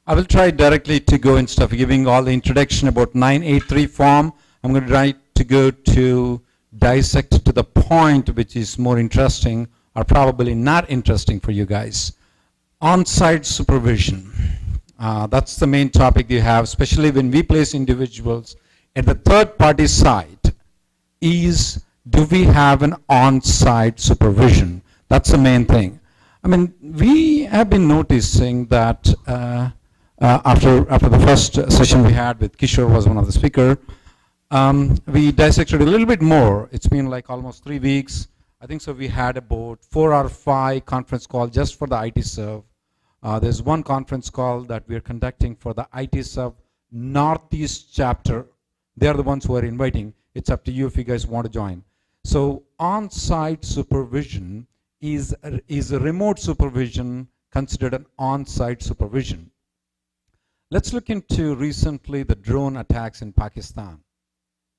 I will try directly to go instead of giving all the introduction about 983 form. I'm going to try to go to dissect to the point which is more interesting or probably not interesting for you guys. On-site supervision. That's the main topic you have, especially when we place individuals at the third party side, is do we have an on-site supervision? That's the main thing. I mean, we have been noticing that after the first session we had with Kishore was one of the speaker, we dissected a little bit more. It's been like almost 3 weeks. I think so we had about 4 or 5 conference calls just for the ITServe. There's one conference call that we're conducting for the ITServe Northeast chapter. They're the ones who are inviting. It's up to you if you guys want to join. So on-site supervision is a remote supervision considered an on-site supervision. Let's look into recently the drone attacks in Pakistan.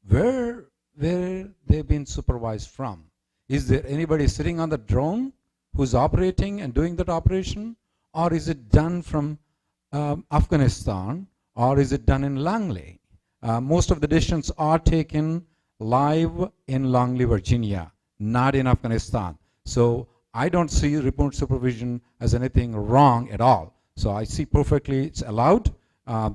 Where they've been supervised from? Is there anybody sitting on the drone who's operating and doing that operation? Or is it done from Afghanistan? Or is it done in Langley? Most of the decisions are taken live in Langley, Virginia, not in Afghanistan. So I don't see remote supervision as anything wrong at all. So I see perfectly it's allowed.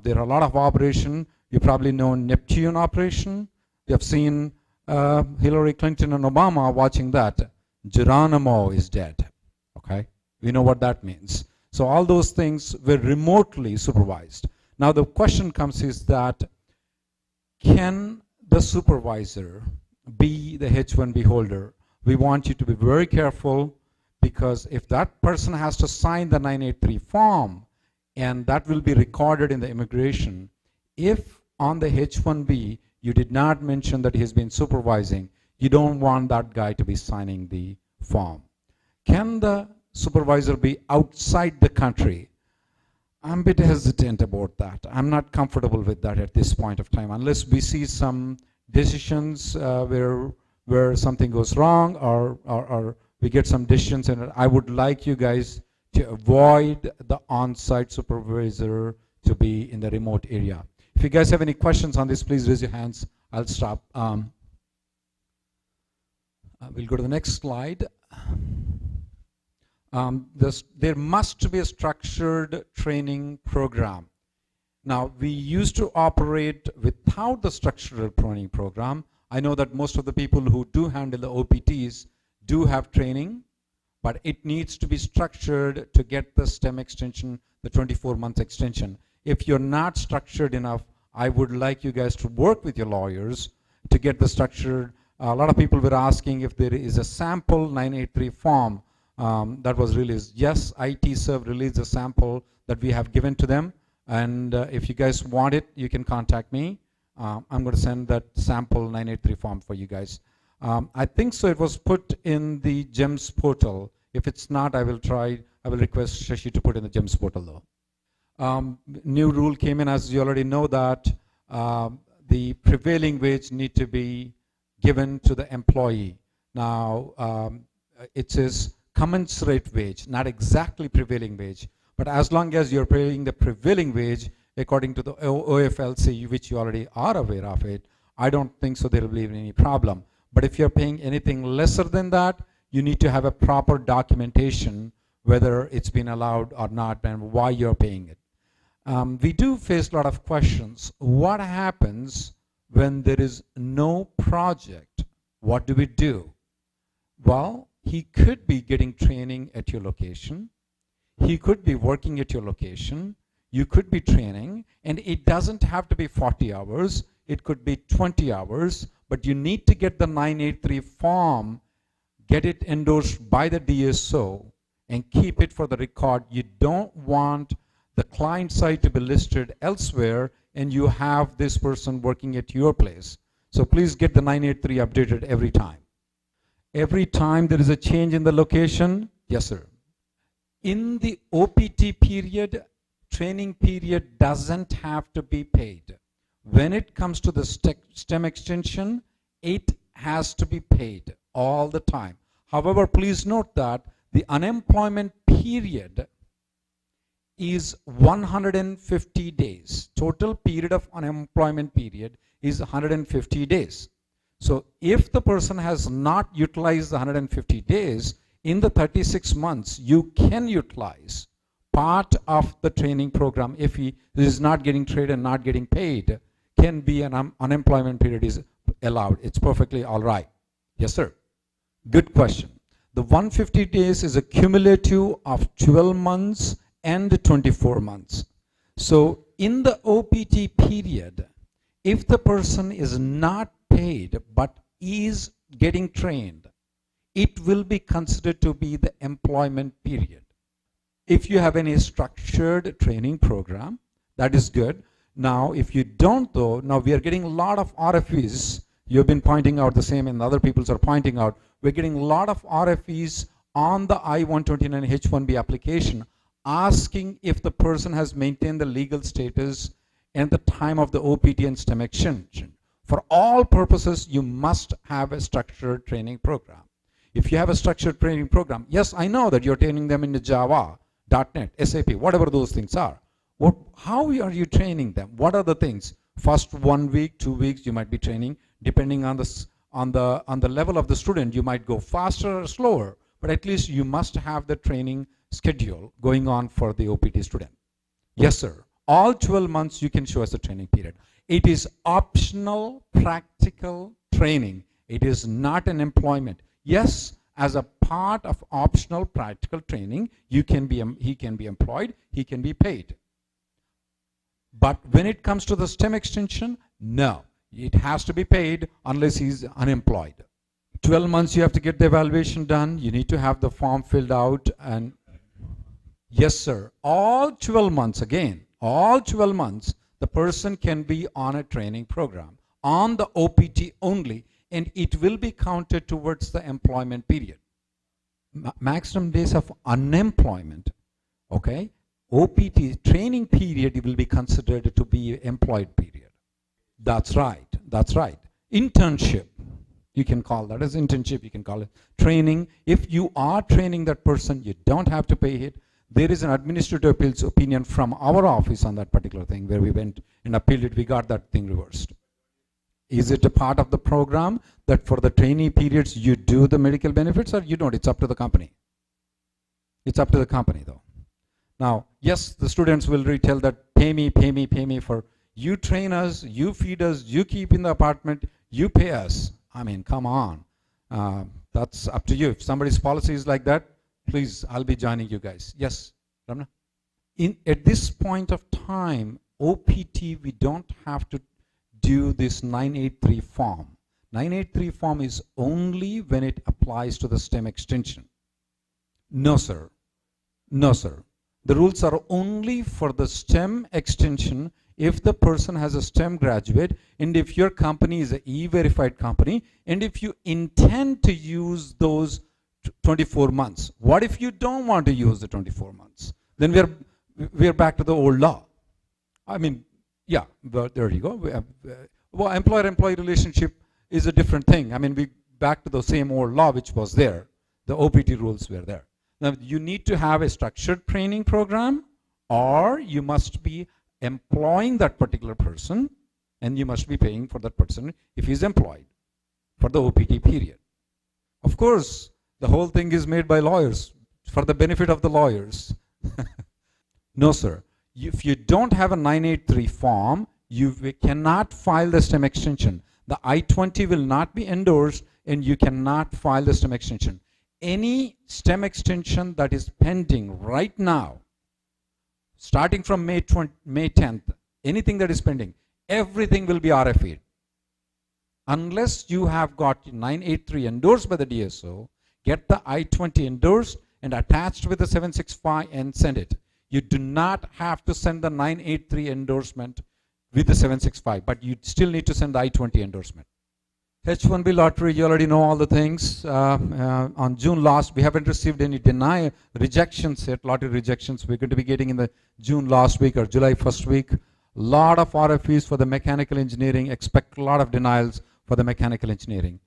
There are a lot of operation. You probably know Neptune operation. You have seen Hillary Clinton and Obama watching that. Geronimo is dead. Okay, we know what that means. So all those things were remotely supervised. Now the question comes is that can the supervisor be the H-1B holder? We want you to be very careful, because if that person has to sign the 983 form and that will be recorded in the immigration, if on the H-1B you did not mention that he's been supervising, you don't want that guy to be signing the form. Can the supervisor be outside the country? I'm a bit hesitant about that. I'm not comfortable with that at this point of time, unless we see some decisions where something goes wrong or we get some decisions, and I would like you guys to avoid the on-site supervisor to be in the remote area. If you guys have any questions on this, please raise your hands. I'll stop. We'll go to the next slide. There must be a structured training program. Now, we used to operate without the structured training program. I know that most of the people who do handle the OPTs do have training, but it needs to be structured to get the STEM extension, the 24-month extension. If you're not structured enough, I would like you guys to work with your lawyers to get the structured. A lot of people were asking if there is a sample 983 form that was released. Yes, ITServe released a sample that we have given to them, and if you guys want it, you can contact me. I'm going to send that sample 983 form for you guys. I think so it was put in the GEMS portal. If it's not, I will request Shashi to put in the GEMS portal though. New rule came in, as you already know, that the prevailing wage need to be given to the employee. Now, it says commensurate wage, not exactly prevailing wage, but as long as you're paying the prevailing wage according to the OFLC, which you already are aware of it, I don't think so there will be any problem. But if you're paying anything lesser than that, you need to have a proper documentation whether it's been allowed or not and why you're paying it. We do face a lot of questions. What happens when there is no project? What do we do? Well, he could be getting training at your location. He could be working at your location. You could be training, and it doesn't have to be 40 hours. It could be 20 hours, but you need to get the 983 form, get it endorsed by the DSO, and keep it for the record. You don't want the client side to be listed elsewhere and you have this person working at your place. So please get the 983 updated every time. Every time there is a change in the location, yes sir. In the OPT period, training period doesn't have to be paid. When it comes to the STEM extension, it has to be paid all the time. However, please note that the unemployment period is 150 days. Total period of unemployment period is 150 days. So if the person has not utilized the 150 days, in the 36 months, you can utilize part of the training program. If he is not getting trained and not getting paid, can be an unemployment period is allowed. It's perfectly all right. Yes, sir. Good question. The 150 days is a cumulative of 12 months and 24 months. So in the OPT period, if the person is not paid but is getting trained, it will be considered to be the employment period. If you have any structured training program, that is good. Now, if you don't though, now we are getting a lot of RFEs. You've been pointing out the same and other people are pointing out. We're getting a lot of RFEs on the I-129 H-1B application asking if the person has maintained the legal status and the time of the OPT and STEM extension. For all purposes, you must have a structured training program. If you have a structured training program, yes, I know that you're training them in the Java, .NET, SAP, whatever those things are. How are you training them? What are the things? First 1 week, 2 weeks, you might be training. Depending on the level of the student, you might go faster or slower, but at least you must have the training schedule going on for the OPT student. Yes, sir. All 12 months you can show us the training period. It is optional practical training. It is not an employment. Yes, as a part of optional practical training, he can be employed, he can be paid. But when it comes to the STEM extension, no. It has to be paid unless he's unemployed. 12 months you have to get the evaluation done. You need to have the form filled out. And yes, sir. All 12 months, again, all 12 months, the person can be on a training program on the OPT only, and it will be counted towards the employment period. Maximum days of unemployment, okay? OPT training period will be considered to be employed period. That's right, that's right. Internship, you can call that as internship, you can call it training. If you are training that person, you don't have to pay it. There is an administrative appeals opinion from our office on that particular thing where we went and appealed it, we got that thing reversed. Is it a part of the program that for the trainee periods you do the medical benefits or you don't? It's up to the company. It's up to the company though. Now, yes, the students will retell that pay me for you train us, you feed us, you keep in the apartment, you pay us. I mean, come on. That's up to you. If somebody's policy is like that, please, I'll be joining you guys. Yes, Ramna? At this point of time, OPT, we don't have to do this 983 form. 983 form is only when it applies to the STEM extension. No, sir. No, sir. The rules are only for the STEM extension if the person has a STEM graduate and if your company is an E-verified company and if you intend to use those 24 months. What if you don't want to use the 24 months? Then we're back to the old law. I mean, yeah, but there you go. Well, employer-employee relationship is a different thing. I mean, we back to the same old law which was there. The OPT rules were there. Now, you need to have a structured training program or you must be employing that particular person and you must be paying for that person if he's employed for the OPT period. Of course, the whole thing is made by lawyers for the benefit of the lawyers. No, sir. If you don't have a 983 form, you cannot file the STEM extension. The I-20 will not be endorsed and you cannot file the STEM extension. Any STEM extension that is pending right now, starting from May 10th, anything that is pending, everything will be RFE'd. Unless you have got 983 endorsed by the DSO, get the I-20 endorsed and attached with the 765 and send it. You do not have to send the 983 endorsement with the 765, but you still need to send the I-20 endorsement. H-1B lottery, you already know all the things. On June last, we haven't received any rejections yet, lottery rejections. We're going to be getting in the June last week or July first week. Lot of RFEs for the mechanical engineering, expect a lot of denials for the mechanical engineering.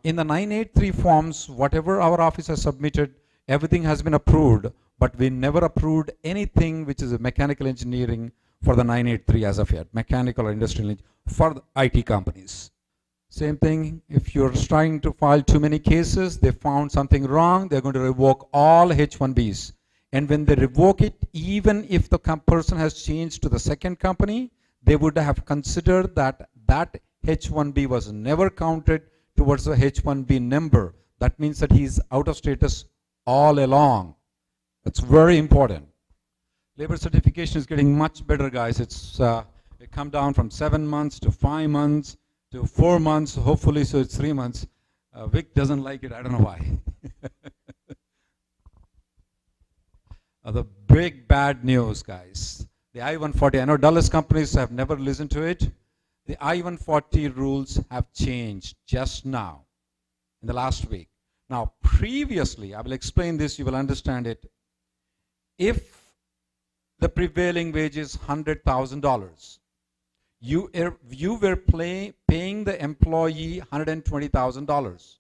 In the 983 forms, whatever our office has submitted, everything has been approved. but we never approved anything which is a mechanical engineering for the 983 as of yet, mechanical or industrial for the IT companies. Same thing, if you're trying to file too many cases, they found something wrong, they're going to revoke all H-1Bs. And when they revoke it, even if the person has changed to the second company, they would have considered that that H-1B was never counted towards the H-1B number. That means that he's out of status all along. That's very important. Labor certification is getting much better, guys. It come down from 7 months to 5 months to 4 months, hopefully, so it's 3 months. Vic doesn't like it, I don't know why. The big bad news, guys. The I-140, I know Dulles companies have never listened to it. The I-140 rules have changed just now, in the last week. Now, previously, I will explain this, you will understand it. If the prevailing wage is $100,000, you were paying the employee $120,000.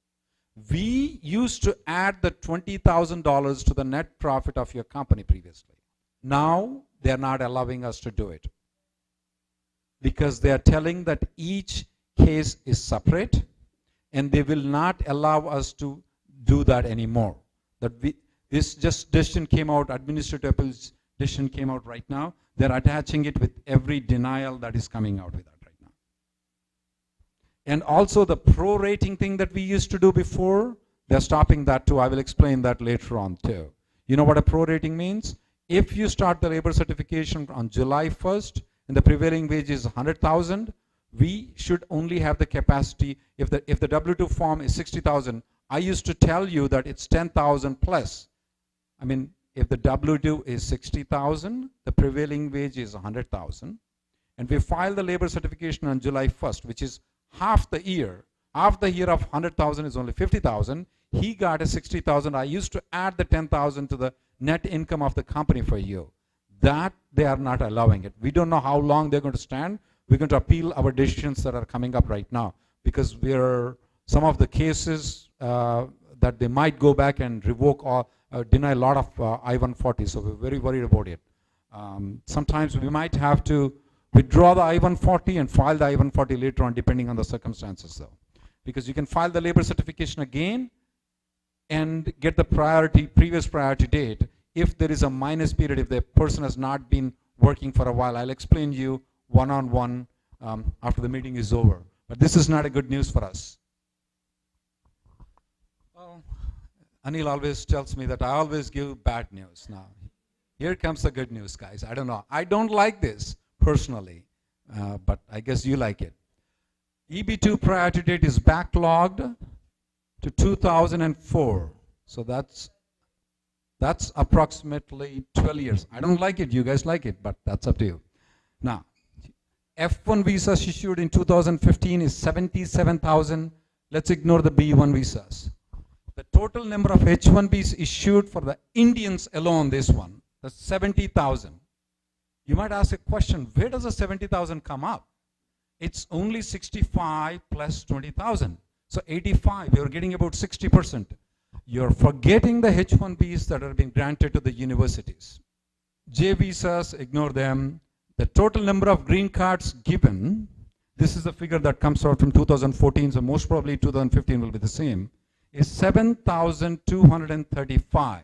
We used to add the $20,000 to the net profit of your company previously. Now, they are not allowing us to do it because they are telling that each case is separate and they will not allow us to do that anymore. This decision came out, administrative appeals decision came out right now. They're attaching it with every denial that is coming out with that right now. And also the prorating thing that we used to do before, they're stopping that too. I will explain that later on too. You know what a prorating means? If you start the labor certification on July 1st and the prevailing wage is 100,000, we should only have the capacity, if the W-2 form is 60,000, I used to tell you that it's 10,000 plus. I mean, if the W-2 is 60,000, the prevailing wage is 100,000, and we file the labor certification on July 1st, which is half the year. Half the year of 100,000 is only 50,000. He got a 60,000. I used to add the 10,000 to the net income of the company for you. That they are not allowing it. We don't know how long they're going to stand. We're going to appeal our decisions that are coming up right now because some of the cases that they might go back and revoke or deny a lot of I-140, so we're very worried about it. Sometimes we might have to withdraw the I-140 and file the I-140 later on depending on the circumstances though. Because you can file the labor certification again and get the previous priority date if there is a minus period, if the person has not been working for a while. I'll explain you one-on-one after the meeting is over. But this is not a good news for us. Well, Anil always tells me that I always give bad news. Now, here comes the good news, guys. I don't know. I don't like this personally, but I guess you like it. EB2 priority date is backlogged to 2004. So that's approximately 12 years. I don't like it. You guys like it, but that's up to you. Now, F1 visas issued in 2015 is 77,000. Let's ignore the B1 visas. The total number of H1Bs issued for the Indians alone, this one, that's 70,000. You might ask a question, where does the 70,000 come up? It's only 65 plus 20,000. So 85, you're getting about 60%. You're forgetting the H1Bs that are being granted to the universities. J visas, ignore them. The total number of green cards given, this is the figure that comes out from 2014, so most probably 2015 will be the same, is 7,235.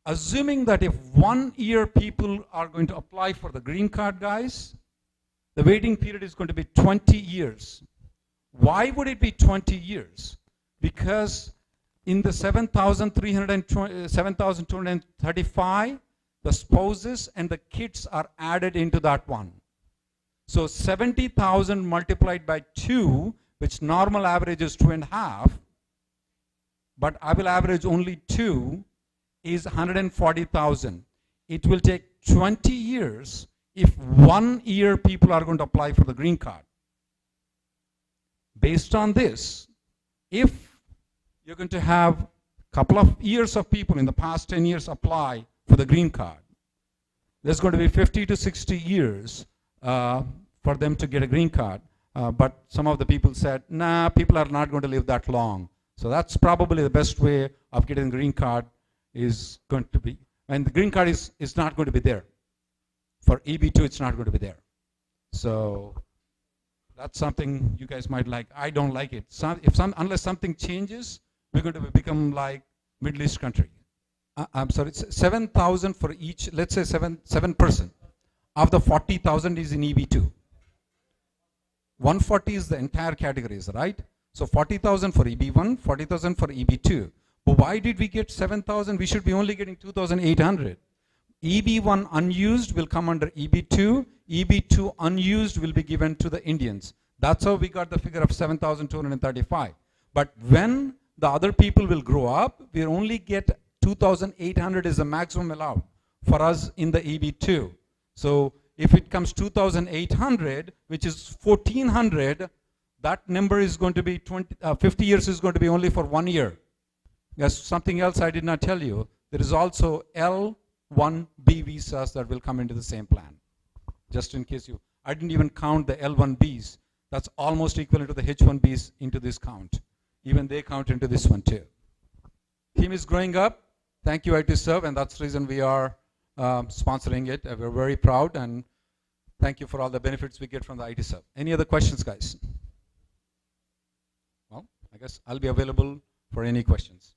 Assuming that if 1 year people are going to apply for the green card, guys, the waiting period is going to be 20 years. Why would it be 20 years? Because in the 7,235, the spouses and the kids are added into that one. So 70,000 multiplied by 2, which normal average is 2.5, but I will average only 2, is 140,000. It will take 20 years if 1 year people are going to apply for the green card. Based on this, if you're going to have a couple of years of people in the past 10 years apply for the green card, there's going to be 50 to 60 years for them to get a green card. But some of the people said, nah, people are not going to live that long. So that's probably the best way of getting a green card. is going to be, and the green card is not going to be there. For EB2, it's not going to be there. So that's something you guys might like. I don't like it. Unless something changes, we're going to become like Middle East country. I'm sorry, it's 7,000 for each, let's say 7%. Of the 40,000 is in EB2. 140 is the entire categories, right? So 40,000 for EB1, 40,000 for EB2. But why did we get 7,000? We should be only getting 2,800. EB1 unused will come under EB2. EB2 unused will be given to the Indians. That's how we got the figure of 7,235. But when the other people will grow up, we only get 2,800 is the maximum allowed for us in the EB2. So if it comes 2,800, which is 1,400, that number is going to be 50 years is going to be only for 1 year. There's something else I did not tell you. There is also L1B visas that will come into the same plan. Just in case I didn't even count the L1Bs. That's almost equivalent to the H1Bs into this count. Even they count into this one too. Team is growing up. Thank you, ITServe, and that's the reason we are sponsoring it. We're very proud, and thank you for all the benefits we get from the ITServe. Any other questions, guys? Well, I guess I'll be available for any questions.